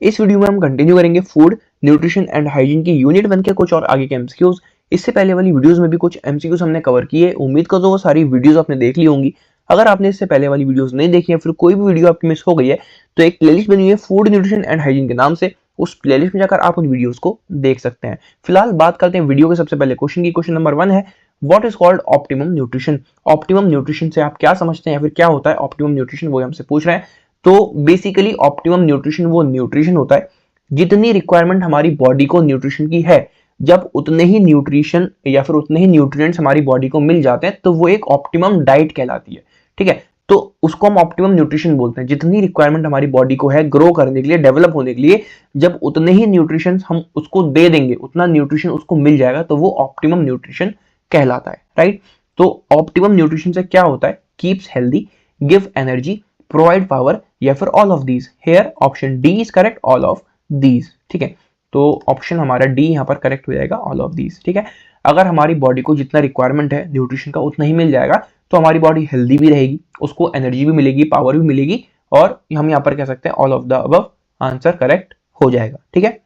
इस वीडियो में हम कंटिन्यू करेंगे फूड न्यूट्रिशन एंड हाइजीन की यूनिट 1 के कुछ और आगे के एमसीक्यूज। इससे पहले वाली वीडियोस में भी कुछ एमसीक्यूज हमने कवर किए, उम्मीद करता हूँ वो सारी वीडियोस आपने देख ली होंगी। अगर आपने इससे पहले वाली वीडियोस नहीं देखी है, फिर कोई भी वीडियो आपकी मिस हो गई है, तो एक प्लेलिस्ट बनी है फूड न्यूट्रिशन एंड हाइजीन के नाम से, उस प्लेलिस्ट में जाकर आप उन वीडियोस को देख सकते हैं। फिलहाल बात करते हैं वीडियो के सबसे पहले क्वेश्चन की। क्वेश्चन नंबर 1 है, what is called optimum nutrition. Optimum nutrition से आप क्या समझते हैं या फिर क्या होता है ऑप्टिमम न्यूट्रिशन, वो हमसे पूछ रहे हैं। तो बेसिकली ऑप्टिमम न्यूट्रिशन वो न्यूट्रिशन होता है जितनी रिक्वायरमेंट हमारी बॉडी को न्यूट्रिशन की है, जब उतने ही न्यूट्रिशन या फिर उतने ही न्यूट्रिएंट्स हमारी बॉडी को मिल जाते हैं तो वो एक ऑप्टिमम डाइट कहलाती है। ठीक है, तो उसको हम ऑप्टिमम न्यूट्रिशन बोलते हैं। जितनी रिक्वायरमेंट हमारी बॉडी को है ग्रो करने के लिए, डेवलप होने के लिए, जब उतने ही न्यूट्रिशन हम उसको दे देंगे, उतना न्यूट्रिशन उसको मिल जाएगा, तो वो ऑप्टिमम न्यूट्रिशन कहलाता है। राइट, तो ऑप्टिमम न्यूट्रिशन से क्या होता है, keeps healthy, give energy, provide power, या फिर all of these. Here option D is correct, all of these. ठीक है, तो ऑप्शन हमारा डी यहाँ पर करेक्ट हो जाएगा, ऑल ऑफ दीज। ठीक है, अगर हमारी बॉडी को जितना रिक्वायरमेंट है न्यूट्रिशन का उतना ही मिल जाएगा तो हमारी बॉडी हेल्दी भी रहेगी, उसको एनर्जी भी मिलेगी, पावर भी मिलेगी, और हम यहाँ पर कह सकते हैं all of the above, answer correct हो जाएगा। ठीक है,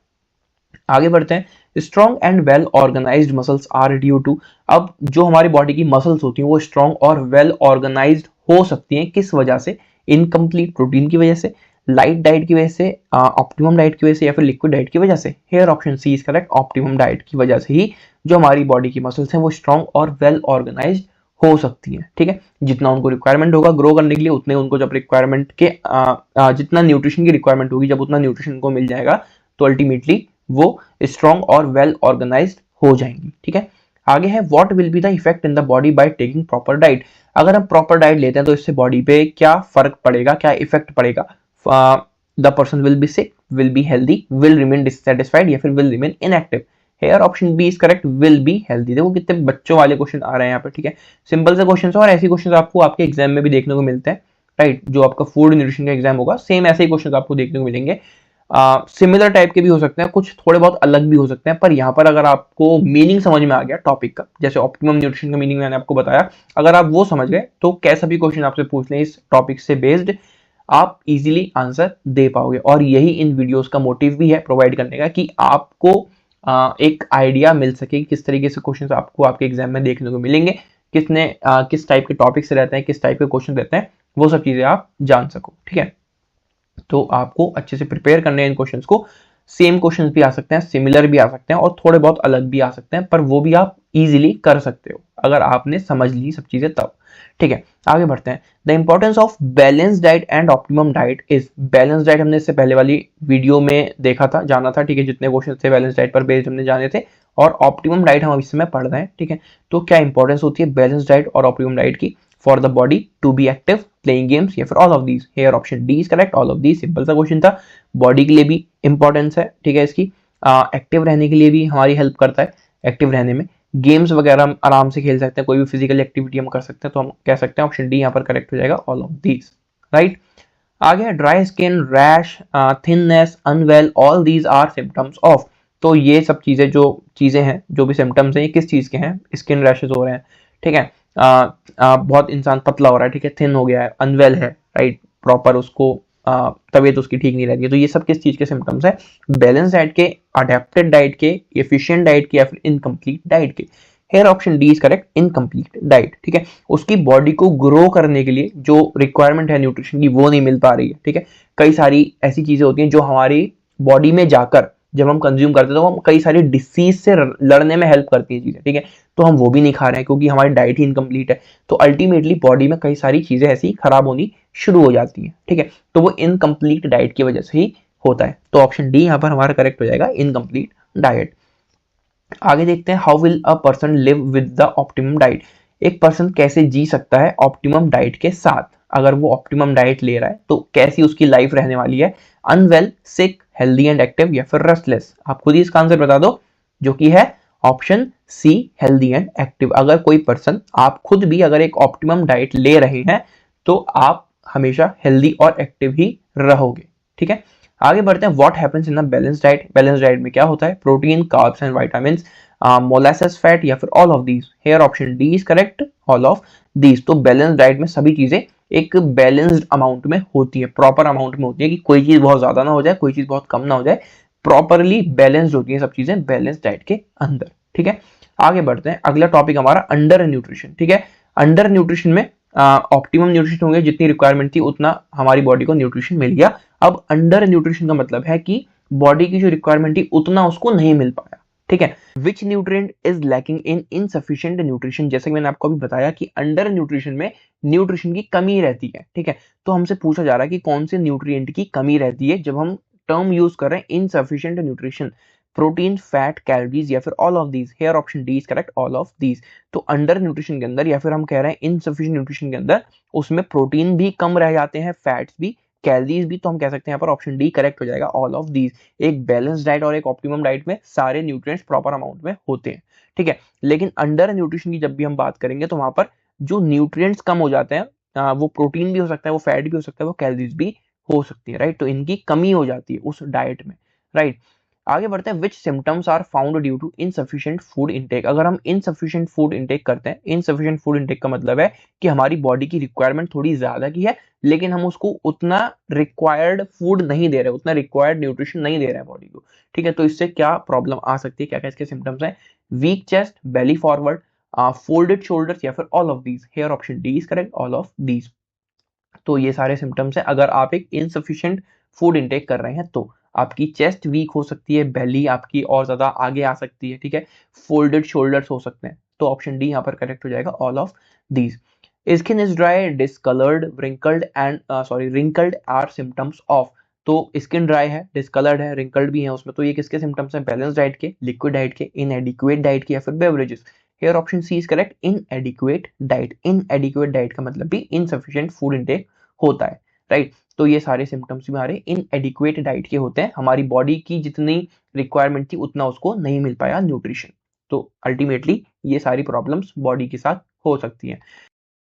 आगे बढ़ते हैं। Strong and well organised muscles are due to. अब जो हमारी बॉडी की मसल्स होती हैं वो स्ट्रॉन्ग और वेल ऑर्गेनाइज्ड हो सकती हैं किस वजह से, इनकम्प्लीट प्रोटीन की वजह से, लाइट डाइट की वजह से, ऑप्टिमम डाइट की वजह से, या फिर लिक्विड डाइट की वजह से। Here option C is correct, optimum diet की वजह से ही जो हमारी बॉडी की मसल्स हैं वो स्ट्रॉन्ग और वेल ऑर्गेनाइज्ड हो सकती हैं। ठीक है, जितना उनको रिक्वायरमेंट होगा ग्रो करने के लिए, उतने उनको जब रिक्वायरमेंट के जितना न्यूट्रिशन की रिक्वायरमेंट होगी, जब उतना न्यूट्रिशन को मिल जाएगा तो अल्टीमेटली वो स्ट्रॉन्ग और वेल ऑर्गेनाइज्ड हो जाएंगी। ठीक है, आगे है, what will be the effect in the body by taking proper diet. अगर हम प्रॉपर डाइट लेते हैं तो इससे बॉडी पे क्या फर्क पड़ेगा, क्या इफेक्ट पड़ेगा। The person will be sick, will be healthy, will remain dissatisfied, या फिर will remain inactive. Here option B is correct, will be healthy. देखो कितने बच्चों वाले क्वेश्चन आ रहे हैं यहाँ पे। ठीक है, सिंपल से क्वेश्चन, और ऐसे क्वेश्चन आपको आपके एग्जाम में भी देखने को मिलते हैं। राइट, जो आपका फूड न्यूट्रिशन का एग्जाम होगा, सेम ऐसे ही क्वेश्चन आपको देखने को मिलेंगे। सिमिलर टाइप के भी हो सकते हैं, कुछ थोड़े बहुत अलग भी हो सकते हैं, पर यहाँ पर अगर आपको मीनिंग समझ में आ गया टॉपिक का, जैसे ऑप्टिमम न्यूट्रिशन का मीनिंग मैंने आपको बताया, अगर आप वो समझ गए तो कैसा भी क्वेश्चन आपसे पूछ लें इस टॉपिक से बेस्ड, आप इजीली आंसर दे पाओगे। और यही इन वीडियोस का मोटिव भी है प्रोवाइड करने का, कि आपको एक आइडिया मिल सके किस तरीके से क्वेश्चन आपको आपके एग्जाम में देखने को मिलेंगे, किस टाइप के टॉपिक से रहते हैं, किस टाइप के क्वेश्चन रहते हैं, वो सब चीजें आप जान सको। ठीक है, तो आपको अच्छे से प्रिपेयर करने हैं इन क्वेश्चंस को। सेम क्वेश्चंस भी आ सकते हैं, सिमिलर भी आ सकते हैं, और थोड़े बहुत अलग भी आ सकते हैं, पर वो भी आप इजीली कर सकते हो अगर आपने समझ ली सब चीजें तब। ठीक है, आगे बढ़ते हैं। The importance of balance diet and optimum diet is. Balance diet हमने इससे पहले वाली वीडियो में देखा था, जाना था। ठीक है, जितने क्वेश्चन थे बैलेंस डाइट पर बेस्ड हमने जाने थे, और ऑप्टिमम डाइट हम इस समय पढ़ रहे हैं। ठीक है, तो क्या इंपॉर्टेंस होती है बैलेंस डाइट और ऑप्टिमम डाइट की for the body to be active, playing games, या फिर all of these. Here option D is correct, all of these. Simple सा क्वेश्चन था, बॉडी के लिए भी इंपॉर्टेंस है। ठीक है, इसकी एक्टिव रहने के लिए भी हमारी हेल्प करता है, एक्टिव रहने में। गेम्स वगैरह हम आराम से खेल सकते हैं, कोई भी फिजिकल एक्टिविटी हम कर सकते हैं, तो हम कह सकते हैं ऑप्शन डी यहाँ पर करेक्ट हो जाएगा, ऑल ऑफ दीज। राइट, आगे dry skin, rash, thinness, unwell, all these are symptoms of. तो ये सब चीजें हैं, जो भी सिम्टम्स हैं, ये किस चीज के हैं। स्किन रैशेस हो रहे हैं, ठीक है, बहुत इंसान पतला हो रहा है, ठीक है, थिन हो गया है, अनवेल है, राइट, प्रॉपर उसको तबीयत उसकी ठीक नहीं रहती है, तो ये सब किस चीज के सिम्टम्स है, बैलेंस डाइट के, अडेप्टेड डाइट के, एफिशिएंट डाइट के, या फिर इनकम्प्लीट डाइट के। Hair option D is correct, incomplete diet. ठीक है, उसकी बॉडी को ग्रो करने के लिए जो रिक्वायरमेंट है न्यूट्रिशन की वो नहीं मिल पा रही है। ठीक है, कई सारी ऐसी चीजें होती हैं जो हमारी बॉडी में जाकर जब हम कंज्यूम करते हैं तो हम कई सारी डिसीज से लड़ने में हेल्प करती है चीजें। ठीक है, तो हम वो भी नहीं खा रहे हैं क्योंकि हमारी डाइट ही इनकम्प्लीट है, तो अल्टीमेटली बॉडी में कई सारी चीजें ऐसी खराब होनी शुरू हो जाती हैं। ठीक है, तो वो इनकम्प्लीट डाइट की वजह से ही होता है, तो ऑप्शन डी यहाँ पर हमारा करेक्ट हो जाएगा, इनकम्प्लीट डाइट। आगे देखते हैं, how will a person live with the optimum diet. एक पर्सन कैसे जी सकता है ऑप्टिमम डाइट के साथ, अगर वो ऑप्टिमम डाइट ले रहा है तो कैसी उसकी लाइफ रहने वाली है। Unwell, sick, healthy and active, या फिर रेस्टलेस। आप खुद ही इसका आंसर बता दो, जो कि है option C, healthy and active. अगर कोई पर्सन, आप खुद भी अगर एक ऑप्टिमम डाइट ले रहे हैं तो आप हमेशा हेल्दी और एक्टिव ही रहोगे। ठीक है, आगे बढ़ते हैं, what happens in a balance diet. Balance diet में क्या होता है, protein, carbs and vitamins, molasses fat या फिर all of these? Here option D is correct, all of these. तो बैलेंस डाइट में सभी चीजें एक बैलेंस्ड अमाउंट में होती है, प्रॉपर अमाउंट में होती है, कि कोई चीज बहुत ज्यादा ना हो जाए, कोई चीज बहुत कम ना हो जाए, प्रॉपरली बैलेंस्ड होती है सब चीजें बैलेंस डाइट के अंदर। ठीक है, आगे बढ़ते हैं। अगला टॉपिक हमारा अंडर न्यूट्रिशन। ठीक है, अंडर न्यूट्रिशन में ऑप्टिमम न्यूट्रिशन हो गया, जितनी रिक्वायरमेंट थी उतना हमारी बॉडी को न्यूट्रिशन मिल गया। अब अंडर न्यूट्रिशन का मतलब है कि बॉडी की जो रिक्वायरमेंट थी उतना उसको नहीं मिल पाया। ठीक है, विच nutrient is lacking in insufficient nutrition? जैसे कि मैंने आपको अभी बताया कि अंडर न्यूट्रिशन में न्यूट्रिशन की कमी रहती है। ठीक है, तो हमसे पूछा जा रहा है कि कौन से न्यूट्रिएंट की कमी रहती है जब हम टर्म यूज कर रहे हैं insufficient nutrition. Protein, fat, calories या फिर all of these? Here option D is correct, all of these. तो अंडर न्यूट्रिशन के अंदर या फिर हम कह रहे हैं इनसफिशिएंट न्यूट्रिशन के अंदर उसमें प्रोटीन भी कम रह जाते हैं, फैट्स भी, कैलोरीज भी। तो हम कह सकते हैं यहाँ पर ऑप्शन डी करेक्ट हो जाएगा, ऑल ऑफ दीज। एक बैलेंस डाइट और एक ऑप्टिमम डाइट में सारे न्यूट्रिएंट्स प्रॉपर अमाउंट में होते हैं। ठीक है, लेकिन अंडर न्यूट्रिशन की जब भी हम बात करेंगे तो वहां पर जो न्यूट्रिएंट्स कम हो जाते हैं, वो प्रोटीन भी हो सकता है, वो फैट भी हो सकता है, वो कैलोरीज भी हो सकती है। राइट, तो इनकी कमी हो जाती है उस डाइट में। राइट, आगे बढ़ते हैं। Which symptoms are found due to insufficient food intake? अगर हम इनसफिशिएंट फूड इनटेक करते हैं, इनसफिशिएंट फूड इनटेक का मतलब है कि हमारी बॉडी की रिक्वायरमेंट थोड़ी ज्यादा की है, लेकिन हम उसको उतना रिक्वायर्ड फूड नहीं दे रहे, उतना रिक्वायर्ड न्यूट्रिशन नहीं दे रहे हैं बॉडी को। ठीक है, तो इससे क्या प्रॉब्लम आ सकती है, क्या क्या इसके सिम्टम्स हैं? वीक चेस्ट, बेली फॉरवर्ड, फोल्डेड शोल्डर्स या फिर all of these? Here option D is correct, all of these. तो ये सारे सिम्टम्स हैं अगर आप एक इनसफिशिएंट फूड इनटेक कर रहे हैं तो। आपकी चेस्ट वीक हो सकती है, बेली आपकी और ज्यादा आगे आ सकती है। ठीक है, फोल्डेड शोल्डर्स हो सकते हैं। तो ऑप्शन डी यहाँ पर करेक्ट हो जाएगा, all of these. Skin is dry, discoloured, wrinkled and wrinkled are symptoms of? तो स्किन ड्राई है, डिस्कलर्ड है, रिंकल्ड भी है उसमें, तो ये किसके सिम्टम्स हैं? बैलेंस डाइट के, लिक्विड डाइट के, इनएडिक्वेट डाइट के या फिर beverages? Here option C is correct, inadequate diet. Inadequate diet का मतलब भी इनसफिशिएंट फूड इनटेक होता है। राइट, तो ये सारे सिम्टम्स भी हमारे इनएडिक्वेट डाइट के होते हैं, हमारी बॉडी की जितनी रिक्वायरमेंट थी उतना उसको नहीं मिल पाया न्यूट्रिशन। तो अल्टीमेटली ये सारी प्रॉब्लम्स बॉडी के साथ हो सकती हैं।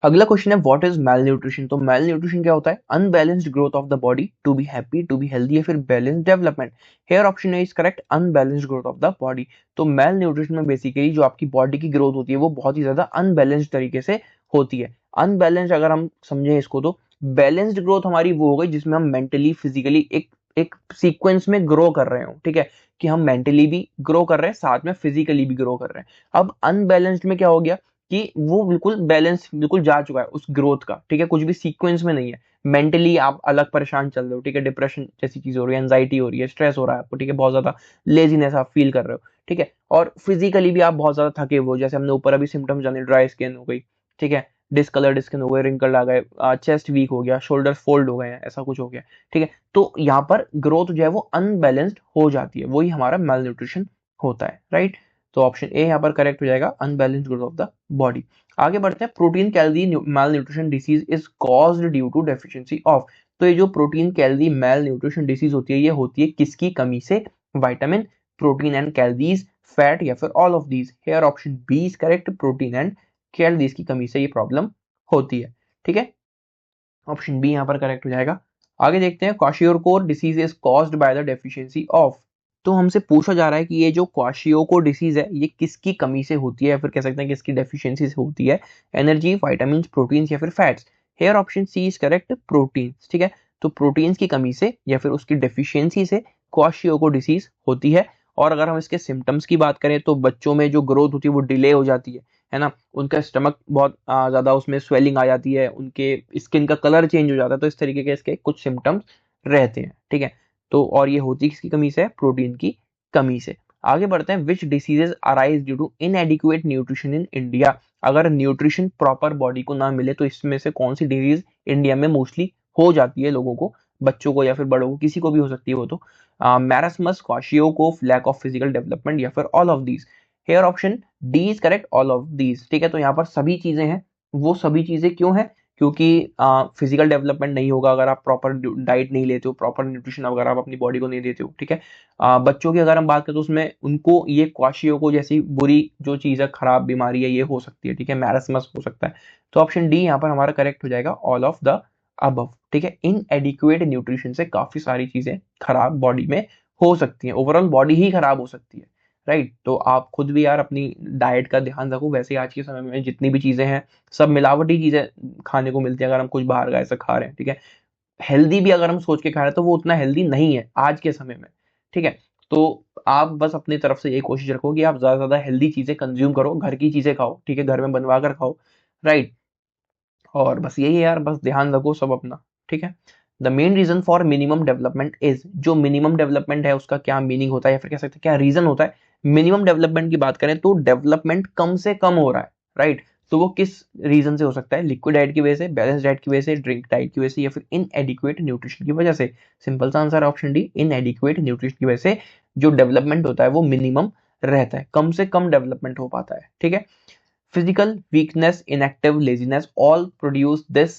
अगला क्वेश्चन है व्हाट इज मेल न्यूट्रिशन? तो मेल न्यूट्रिशन क्या होता है? Unbalanced growth of the body to be happy, to be healthy या फिर balance development? Here option is correct, unbalanced growth of the body. तो मेल न्यूट्रिशन में basically जो आपकी बॉडी की ग्रोथ होती है वो बहुत ही ज्यादा अनबैलेंस्ड तरीके से होती है। अनबैलेंस्ड अगर हम समझें इसको तो बैलेंस्ड ग्रोथ हमारी वो हो गई जिसमें हम मेंटली, फिजिकली एक एक सीक्वेंस में ग्रो कर रहे हो। ठीक है, कि हम मेंटली भी ग्रो कर रहे हैं, साथ में फिजिकली भी ग्रो कर रहे हैं। अब अनबैलेंस्ड में क्या हो गया कि वो बिल्कुल बैलेंस बिल्कुल जा चुका है उस ग्रोथ का। ठीक है, कुछ भी सीक्वेंस में नहीं है, मेंटली आप अलग परेशान चल रहे हो। ठीक है, डिप्रेशन जैसी चीज हो रही है, एंजाइटी हो रही है, स्ट्रेस हो रहा है आपको। ठीक है, बहुत ज्यादा लेजीनेस आप फील कर रहे हो। ठीक है, और फिजिकली भी आप बहुत ज्यादा थके हुए हो, जैसे हमने ऊपर अभी सिम्टम्स जाने, ड्राई स्किन हो गई, ठीक है, डिस्कलर्ड स्किन हो गए, रिंकल आ गए, चेस्ट वीक हो गया, शोल्डर फोल्ड हो गए हैं, ऐसा कुछ हो गया। ठीक है, तो यहाँ पर ग्रोथ जो है वो अनबैलेंस्ड हो जाती है, वही हमारा मेल न्यूट्रिशन होता है। राइट, तो ऑप्शन ए यहाँ पर करेक्ट हो जाएगा, unbalanced growth of the body. आगे बढ़ते हैं। Protein calorie malnutrition disease is caused due to deficiency of? तो ये जो protein calorie malnutrition disease होती है, ये होती है किसकी कमी से? Vitamin, protein and calories, fat या फिर all of these? Here option B is correct, protein and calories की कमी से ये प्रॉब्लम होती है। ठीक है, ऑप्शन बी यहाँ पर करेक्ट हो जाएगा। आगे देखते हैं। Kwashiorkor disease is caused by the deficiency of? तो हमसे पूछा जा रहा है कि ये जो क्वाशियोकोर डिसीज है ये किसकी कमी से होती है, या फिर कह सकते हैं किसकी डेफिशिएंसी से होती है? एनर्जी, विटामिन, प्रोटीन्स या फिर fats? Here option C is correct, proteins. ठीक है, तो प्रोटीन्स की कमी से या फिर उसकी डेफिशिएंसी से क्वाशियोकोर डिसीज होती है। और अगर हम इसके सिम्टम्स की बात करें तो बच्चों में जो ग्रोथ होती है वो डिले हो जाती है ना, उनका स्टमक बहुत ज्यादा उसमें स्वेलिंग आ जाती है, उनके स्किन का कलर चेंज हो जाता है, तो इस तरीके के इसके कुछ सिम्टम्स रहते हैं। ठीक है, तो और ये होती किसकी कमी से? प्रोटीन की कमी से। आगे बढ़ते हैं। Which diseases arise due to inadequate nutrition in India? अगर न्यूट्रिशन प्रॉपर बॉडी को ना मिले तो इसमें से कौन सी डिजीज इंडिया में मोस्टली हो जाती है लोगों को, बच्चों को या फिर बड़ों को, किसी को भी हो सकती है वो तो? Marasmus, kwashiorkor, lack of physical development या फिर all of these? Here option D is correct, all of these. ठीक है, तो यहाँ पर सभी चीजें हैं। वो सभी चीजें क्यों है? क्योंकि फिजिकल डेवलपमेंट नहीं होगा अगर आप प्रॉपर डाइट नहीं लेते हो, प्रॉपर न्यूट्रिशन अगर आप अपनी बॉडी को नहीं देते हो। ठीक है, बच्चों की अगर हम बात करें तो उसमें उनको ये क्वाशियोको जैसी बुरी जो चीज है, खराब बीमारी है, ये हो सकती है। ठीक है, मैरास्मस हो सकता है। तो ऑप्शन डी यहाँ पर हमारा करेक्ट हो जाएगा, ऑल ऑफ द अबव। ठीक है, इनएडिक्वेट न्यूट्रिशन से काफी सारी चीजें खराब बॉडी में हो सकती हैं, ओवरऑल बॉडी ही खराब हो सकती है। राइट। तो आप खुद भी यार अपनी डाइट का ध्यान रखो। वैसे ही आज के समय में जितनी भी चीजें हैं सब मिलावटी चीजें खाने को मिलती है, अगर हम कुछ बाहर का ऐसा खा रहे हैं, ठीक है। हेल्दी भी अगर हम सोच के खा रहे हैं तो वो उतना हेल्दी नहीं है आज के समय में, ठीक है। तो आप बस अपनी तरफ से ये कोशिश रखो कि आप ज्यादा से ज्यादा हेल्दी चीजें कंज्यूम करो, घर की चीजें खाओ, ठीक है, घर में बनवा कर खाओ, राइट। और बस यही है यार, बस ध्यान रखो सब अपना, ठीक है। The main reason for minimum development is, जो मिनिमम डेवलपमेंट है उसका क्या मीनिंग होता है या फिर कह सकते हैं क्या रीजन होता है। मिनिमम डेवलपमेंट की बात करें तो डेवलपमेंट कम से कम हो रहा है, राइट। तो वो किस रीजन से हो सकता है? लिक्विड डाइट की वजह से, बैलेंस डाइट की वजह से, ड्रिंक डाइट की वजह से, या फिर इनएडिक्वेट न्यूट्रिशन की वजह से। सिंपल सा आंसर है ऑप्शन डी, इनएडिक्वेट न्यूट्रिशन की वजह से जो डेवलपमेंट होता है वो मिनिमम रहता है, कम से कम डेवलपमेंट हो पाता है, ठीक है। Physical weakness, inactive, laziness, all produce this.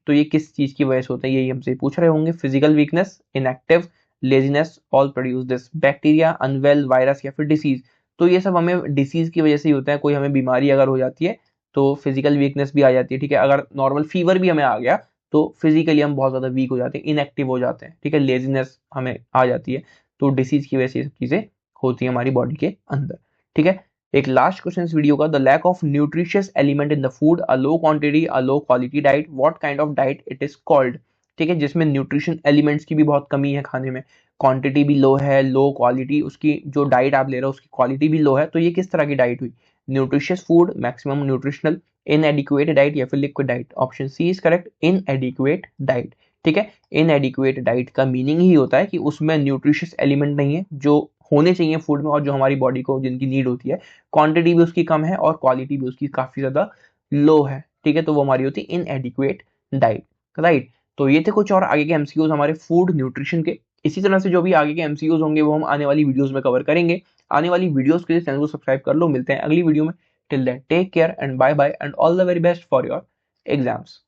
तो ये किस चीज की वजह से होता है, यही हमसे पूछ रहे होंगे। Physical weakness, inactive, laziness, all produce this. Bacteria, unwell, virus या फिर डिसीज। तो ये सब हमें डिसीज की वजह से ही होता है। कोई हमें बीमारी अगर हो जाती है तो फिजिकल वीकनेस भी आ जाती है, ठीक है। अगर नॉर्मल फीवर भी हमें आ गया तो फिजिकली हम बहुत ज्यादा वीक हो जाते हैं, इनएक्टिव हो जाते हैं, ठीक है। लेजीनेस हमें आ जाती है, तो डिसीज की वजह से ये सब चीजें होती है हमारी बॉडी के अंदर, ठीक है। एक लास्ट क्वेश्चन इस वीडियो का, the lack of nutritious element in the food, a low quantity, a low quality diet, what kind of diet it is called. ठीक है, जिसमें न्यूट्रिशन एलिमेंट्स की भी बहुत कमी है खाने में, क्वांटिटी भी लो है, लो क्वालिटी, उसकी जो डाइट आप ले रहे हो उसकी क्वालिटी भी लो है, तो ये किस तरह की डाइट हुई? Nutritious food, maximum nutritional, inadequate diet या फिर liquid diet. Option C is correct, inadequate diet, ठीक है। इनएडिक्वेट डाइट का मीनिंग ही होता है कि उसमें न्यूट्रिशियस एलिमेंट नहीं है जो होने चाहिए फूड में और जो हमारी बॉडी को जिनकी नीड होती है। क्वांटिटी भी उसकी कम है और क्वालिटी भी उसकी काफी ज्यादा लो है, ठीक है। तो वो हमारी होती है इनएडिक्वेट डाइट, राइट। तो ये थे कुछ और आगे के एमसीक्यूज हमारे फूड न्यूट्रिशन के। इसी तरह से जो भी आगे के एमसीक्यूज होंगे वो हम आने वाली वीडियोस में कवर करेंगे। आने वाली वीडियोस के लिए चैनल को सब्सक्राइब कर लो। मिलते हैं अगली वीडियो में। Till then take care and bye bye and all the very best for your exams.